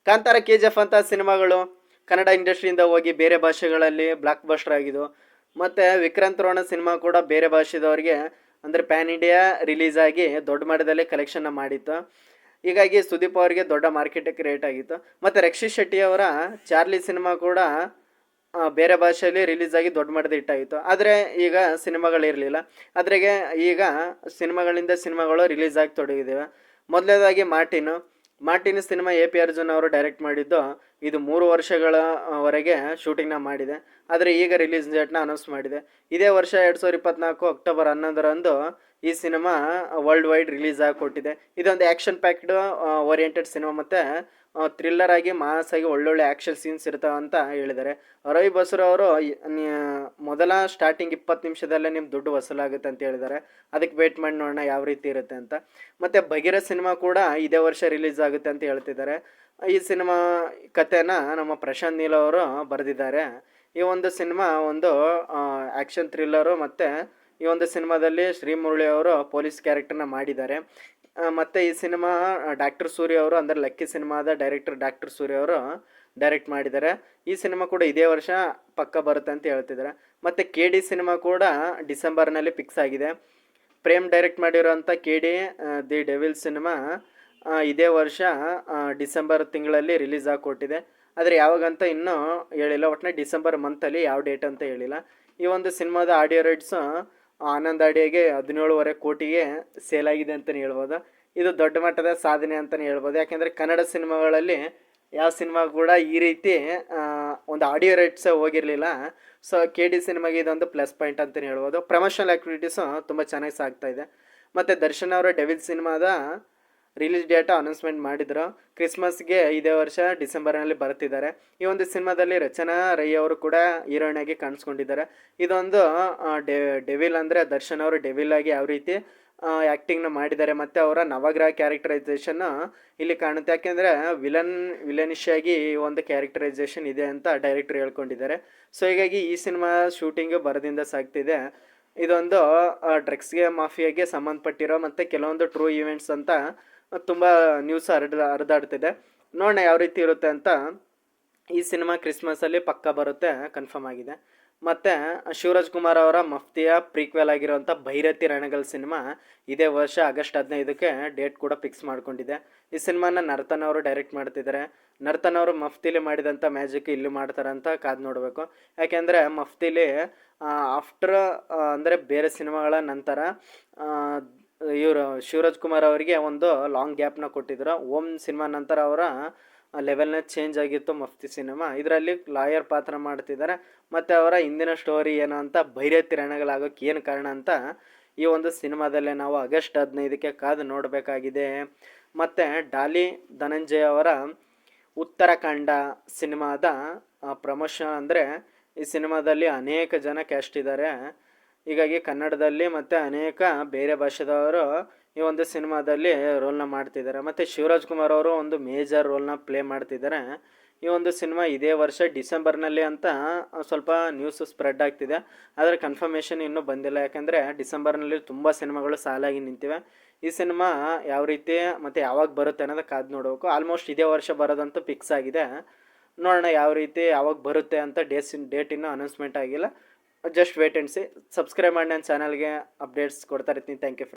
Kantara, KGF ಅಂತ ಸಿನಿಮಾಗಳು ಕನ್ನಡ ಇಂಡಸ್ಟ್ರಿಯಿಂದ ಹೋಗಿ ಬೇರೆ ಭಾಷೆಗಳಲ್ಲಿ ಬ್ಲಾಕ್ ಬಸ್ಟರ್ ಆಗಿದ್ದು. ಮತ್ತು ವಿಕ್ರಾಂತ್ ರೋಣ ಸಿನಿಮಾ ಕೂಡ ಬೇರೆ ಭಾಷೆದವ್ರಿಗೆ ಅಂದರೆ ಪ್ಯಾನ್ ಇಂಡಿಯಾ ರಿಲೀಸ್ ಆಗಿ ದೊಡ್ಡ ಮಟ್ಟದಲ್ಲಿ ಕಲೆಕ್ಷನ್ನ ಮಾಡಿತ್ತು. ಹೀಗಾಗಿ ಸುದೀಪ್ ಅವರಿಗೆ ದೊಡ್ಡ ಮಾರ್ಕೆಟಿಗೆ ಕ್ರಿಯೇಟ್ ಆಗಿತ್ತು. ಮತ್ತು ರಕ್ಷಿತ್ ಶೆಟ್ಟಿ ಅವರ ಚಾರ್ಲಿ ಸಿನಿಮಾ ಕೂಡ ಬೇರೆ ಭಾಷೆಯಲ್ಲಿ ರಿಲೀಸ್ ಆಗಿ ದೊಡ್ಡ ಮಟ್ಟದ ಹಿಟ್ಟಾಗಿತ್ತು. ಆದರೆ ಈಗ ಸಿನಿಮಾಗಳಿರಲಿಲ್ಲ. ಅದ್ರಾಗೆ ಈಗ ಸಿನಿಮಾಗಳು ರಿಲೀಸ್ ಆಗಿ ತೊಡಗಿದ್ದೇವೆ. ಮೊದಲನೇದಾಗಿ ಮಾರ್ಟಿನ್ ಸಿನಿಮಾ AP ಅರ್ಜುನ್ ಅವರು ಡೈರೆಕ್ಟ್ ಮಾಡಿದ್ದು. ಇದು 3 ವರ್ಷಗಳ ವರೆಗೆ ಶೂಟಿಂಗ್ನ ಮಾಡಿದೆ. ಆದರೆ ಈಗ ರಿಲೀಸ್ ಡೇಟ್ನ ಅನೌನ್ಸ್ ಮಾಡಿದೆ. ಇದೇ ವರ್ಷ 2024 ಅಕ್ಟೋಬರ್ 11ರಂದು ಈ ಸಿನಿಮಾ ವರ್ಲ್ಡ್ ವೈಡ್ ರಿಲೀಸ್ ಆಗಿ ಕೊಟ್ಟಿದೆ. ಇದೊಂದು ಆ್ಯಕ್ಷನ್ ಪ್ಯಾಕ್ಡ್ ಓರಿಯೆಂಟೆಡ್ ಸಿನಿಮಾ ಮತ್ತು ಥ್ರಿಲ್ಲರ್ ಆಗಿ ಮಾಸ್ ಆಗಿ ಒಳ್ಳೊಳ್ಳೆ ಆ್ಯಕ್ಷನ್ ಸೀನ್ಸ್ ಇರ್ತಾವೆ ಅಂತ ಹೇಳಿದ್ದಾರೆ. ರವಿ ಬಸ್ರು ಅವರು ಮೊದಲ ಸ್ಟಾರ್ಟಿಂಗ್ 20 ನಿಮಿಷದಲ್ಲೇ ನಿಮ್ಮ ದುಡ್ಡು ವಸೂಲಾಗುತ್ತೆ ಅಂತ ಹೇಳಿದ್ದಾರೆ. ಅದಕ್ಕೆ ವೇಟ್ ಮಾಡಿ ನೋಡೋಣ ಯಾವ ರೀತಿ ಇರುತ್ತೆ ಅಂತ. ಮತ್ತು ಭಗೀರಥ್ ಸಿನಿಮಾ ಕೂಡ ಇದೇ ವರ್ಷ ರಿಲೀಸ್ ಆಗುತ್ತೆ ಅಂತ ಹೇಳ್ತಿದ್ದಾರೆ. ಈ ಸಿನಿಮಾ ಕಥೆನ ನಮ್ಮ ಪ್ರಶಾಂತ್ ನೀಲ್ ಅವರು ಬರೆದಿದ್ದಾರೆ. ಈ ಒಂದು ಸಿನಿಮಾ ಒಂದು ಆ್ಯಕ್ಷನ್ ಥ್ರಿಲ್ಲರು. ಮತ್ತು ಈ ಒಂದು ಸಿನಿಮಾದಲ್ಲಿ ಶ್ರೀಮುರಳಿ ಅವರು ಪೊಲೀಸ್ ಕ್ಯಾರೆಕ್ಟರ್ನ ಮಾಡಿದ್ದಾರೆ. ಮತ್ತು ಈ ಸಿನಿಮಾ ಡಾಕ್ಟರ್ ಸೂರ್ಯ ಅವರು ಅಂದರೆ ಲಕ್ಕಿ ಸಿನಿಮಾದ ಡೈರೆಕ್ಟರ್ ಡಾಕ್ಟರ್ ಸೂರ್ಯ ಅವರು ಡೈರೆಕ್ಟ್ ಮಾಡಿದ್ದಾರೆ. ಈ ಸಿನಿಮಾ ಕೂಡ ಇದೇ ವರ್ಷ ಪಕ್ಕ ಬರುತ್ತೆ ಅಂತ ಹೇಳ್ತಿದ್ದಾರೆ. ಮತ್ತು KD ಸಿನಿಮಾ ಕೂಡ ಡಿಸೆಂಬರ್ನಲ್ಲಿ ಫಿಕ್ಸ್ ಆಗಿದೆ. ಪ್ರೇಮ್ ಡೈರೆಕ್ಟ್ ಮಾಡಿರೋಂಥ KD ದಿ ಡೆವಿಲ್ ಸಿನಿಮಾ ಇದೇ ವರ್ಷ ಡಿಸೆಂಬರ್ ತಿಂಗಳಲ್ಲಿ ರಿಲೀಸ್ ಆಗಿ ಕೊಟ್ಟಿದೆ. ಆದರೆ ಯಾವಾಗಂತ ಇನ್ನೂ ಹೇಳಿಲ್ಲ. ಒಟ್ಟಿನಲ್ಲಿ ಡಿಸೆಂಬರ್ ಮಂತಲ್ಲಿ ಯಾವ ಡೇಟ್ ಅಂತ ಹೇಳಿಲ್ಲ. ಈ ಒಂದು ಸಿನಿಮಾದ ಆಡಿಯೋ ರೈಟ್ಸು ಆನಂದ್ ಆಡಿಯೋಗೆ 17.5 ಕೋಟಿಗೆ ಸೇಲ್ ಆಗಿದೆ ಅಂತಲೇ ಹೇಳ್ಬೋದು. ಇದು ದೊಡ್ಡ ಮಟ್ಟದ ಸಾಧನೆ ಅಂತಲೇ ಹೇಳ್ಬೋದು. ಯಾಕೆಂದರೆ ಕನ್ನಡ ಸಿನಿಮಾಗಳಲ್ಲಿ ಯಾವ ಸಿನಿಮಾ ಕೂಡ ಈ ರೀತಿ ಒಂದು ಆಡಿಯೋ ರೈಟ್ಸ್ ಹೋಗಿರಲಿಲ್ಲ. ಸೊ KD ಸಿನಿಮಾಗೆ ಇದೊಂದು ಪ್ಲಸ್ ಪಾಯಿಂಟ್ ಅಂತಲೇ ಹೇಳ್ಬೋದು. ಪ್ರಮೋಷನಲ್ ಆ್ಯಕ್ಟಿವಿಟೀಸು ತುಂಬ ಚೆನ್ನಾಗಿ ಸಾಗ್ತಾ ಇದೆ. ಮತ್ತು ದರ್ಶನ್ ಅವರ ಡೆವಿಲ್ ಸಿನಿಮಾದ ರಿಲೀಸ್ ಡೇಟ್ ಅನೌನ್ಸ್ಮೆಂಟ್ ಮಾಡಿದ್ರು. ಕ್ರಿಸ್ಮಸ್ಗೆ ಇದೇ ವರ್ಷ ಡಿಸೆಂಬರ್ನಲ್ಲಿ ಬರ್ತಿದ್ದಾರೆ. ಈ ಒಂದು ಸಿನಿಮಾದಲ್ಲಿ ರಚನಾ ರೈ ಅವರು ಕೂಡ ಹೀರೋಯಿನ್ ಆಗಿ ಕಾಣಿಸ್ಕೊಂಡಿದ್ದಾರೆ. ಇದೊಂದು ಡೆವಿಲ್ ಅಂದರೆ ದರ್ಶನ್ ಅವರು ಡೆವಿಲ್ ಆಗಿ ಯಾವ ರೀತಿ ಆ್ಯಕ್ಟಿಂಗ್ನ ಮಾಡಿದ್ದಾರೆ ಮತ್ತು ಅವರ ನವಗ್ರಹ ಕ್ಯಾರೆಕ್ಟರೈಸೇಷನ್ನು ಇಲ್ಲಿ ಕಾಣುತ್ತೆ. ಯಾಕೆಂದರೆ ವಿಲನಿಶ್ ಆಗಿ ಈ ಒಂದು ಕ್ಯಾರೆಕ್ಟರೈಸೇಷನ್ ಇದೆ ಅಂತ ಡೈರೆಕ್ಟರ್ ಹೇಳ್ಕೊಂಡಿದ್ದಾರೆ. ಸೊ ಹೀಗಾಗಿ ಈ ಸಿನಿಮಾ ಶೂಟಿಂಗು ಬರದಿಂದ ಸಾಗ್ತಿದೆ. ಇದೊಂದು ಡ್ರಗ್ಸ್ಗೆ ಮಾಫಿಯಾಗೆ ಸಂಬಂಧಪಟ್ಟಿರೋ ಮತ್ತು ಕೆಲವೊಂದು ಟ್ರೂ ಈವೆಂಟ್ಸ್ ಅಂತ ತುಂಬ ನ್ಯೂಸ್ ಹರಿದಾಡ್ತಿದೆ. ನೋಡೋಣ ಯಾವ ರೀತಿ ಇರುತ್ತೆ ಅಂತ. ಈ ಸಿನಿಮಾ ಕ್ರಿಸ್ಮಸಲ್ಲಿ ಪಕ್ಕ ಬರುತ್ತೆ, ಕನ್ಫರ್ಮ್ ಆಗಿದೆ. ಮತ್ತು ಶಿವರಾಜ್ ಕುಮಾರ್ ಅವರ ಮಫ್ತಿಯ ಪ್ರೀಕ್ವೆಲ್ ಆಗಿರುವಂಥ ಭೈರತಿ ರಣಗಲ್ ಸಿನಿಮಾ ಇದೇ ವರ್ಷ ಆಗಸ್ಟ್ 15ಕ್ಕೆ ಡೇಟ್ ಕೂಡ ಫಿಕ್ಸ್ ಮಾಡ್ಕೊಂಡಿದೆ. ಈ ಸಿನಿಮಾನ ನರ್ತನ್ ಅವರು ಡೈರೆಕ್ಟ್ ಮಾಡ್ತಿದ್ದಾರೆ. ನರ್ತನ್ ಅವರು ಮಫ್ತಿಲಿ ಮಾಡಿದಂಥ ಮ್ಯಾಜಿಕ್ ಇಲ್ಲಿ ಮಾಡ್ತಾರೆ ಅಂತ ಕಾದು ನೋಡಬೇಕು. ಯಾಕೆಂದರೆ ಮಫ್ತಿಲಿ ಆಫ್ಟರ್ ಅಂದರೆ ಬೇರೆ ಸಿನಿಮಾಗಳ ನಂತರ ಇವರು ಶಿವರಾಜ್ ಕುಮಾರ್ ಅವರಿಗೆ ಒಂದು ಲಾಂಗ್ ಗ್ಯಾಪ್ನ ಕೊಟ್ಟಿದ್ರು. ಓಮ್ ಸಿನಿಮಾ ನಂತರ ಅವರ ಲೆವೆಲ್ನ ಚೇಂಜ್ ಆಗಿತ್ತು ಮಫ್ತಿ ಸಿನಿಮಾ. ಇದರಲ್ಲಿ ಲಾಯರ್ ಪಾತ್ರ ಮಾಡ್ತಿದ್ದಾರೆ. ಮತ್ತು ಅವರ ಹಿಂದಿನ ಸ್ಟೋರಿ ಏನು ಅಂತ, ಭೈರತಿ ರಣಗಳಾಗೋಕ್ಕೆ ಏನು ಕಾರಣ ಅಂತ ಈ ಒಂದು ಸಿನಿಮಾದಲ್ಲೇ ನಾವು ಆಗಸ್ಟ್ 15ಕ್ಕೆ ಕಾದು ನೋಡಬೇಕಾಗಿದೆ. ಮತ್ತು ಡಾಲಿ ಧನಂಜಯ ಅವರ ಉತ್ತರಾಖಂಡ ಸಿನಿಮಾದ ಪ್ರಮೋಷನ್ ಅಂದರೆ ಈ ಸಿನಿಮಾದಲ್ಲಿ ಅನೇಕ ಜನ ಕ್ಯಾಸ್ಟ್ ಇದ್ದಾರೆ. ಹೀಗಾಗಿ ಕನ್ನಡದಲ್ಲಿ ಮತ್ತು ಅನೇಕ ಬೇರೆ ಭಾಷೆದವರು ಈ ಒಂದು ಸಿನಿಮಾದಲ್ಲಿ ರೋಲ್ನ ಮಾಡ್ತಿದ್ದಾರೆ. ಮತ್ತು ಶಿವರಾಜ್ ಕುಮಾರ್ ಅವರು ಒಂದು ಮೇಜರ್ ರೋಲ್ನ ಪ್ಲೇ ಮಾಡ್ತಿದ್ದಾರೆ. ಈ ಒಂದು ಸಿನಿಮಾ ಇದೇ ವರ್ಷ ಡಿಸೆಂಬರ್ನಲ್ಲಿ ಅಂತ ಸ್ವಲ್ಪ ನ್ಯೂಸ್ ಸ್ಪ್ರೆಡ್ ಆಗ್ತಿದೆ. ಆದರೆ ಕನ್ಫರ್ಮೇಷನ್ ಇನ್ನೂ ಬಂದಿಲ್ಲ. ಯಾಕೆಂದರೆ ಡಿಸೆಂಬರ್ನಲ್ಲಿ ತುಂಬ ಸಿನಿಮಾಗಳು ಸಾಲಾಗಿ ನಿಂತಿವೆ. ಈ ಸಿನಿಮಾ ಯಾವ ರೀತಿ ಮತ್ತು ಯಾವಾಗ ಬರುತ್ತೆ ಅನ್ನೋದು ಕಾದು ನೋಡಬೇಕು. ಆಲ್ಮೋಸ್ಟ್ ಇದೇ ವರ್ಷ ಬರೋದಂತೂ ಫಿಕ್ಸ್ ಆಗಿದೆ. ನೋಡೋಣ ಯಾವ ರೀತಿ ಯಾವಾಗ ಬರುತ್ತೆ ಅಂತ. ಡೇಟ್ ಇನ್ನೂ ಅನೌನ್ಸ್ಮೆಂಟ್ ಆಗಿಲ್ಲ. Just wait and see. Subscribe ಮಾಡಿ ನನ್ನ ಚಾನಲ್ಗೆ ಅಪ್ಡೇಟ್ಸ್ ಕೊಡ್ತಾ ಇರ್ತೀನಿ. Thank you.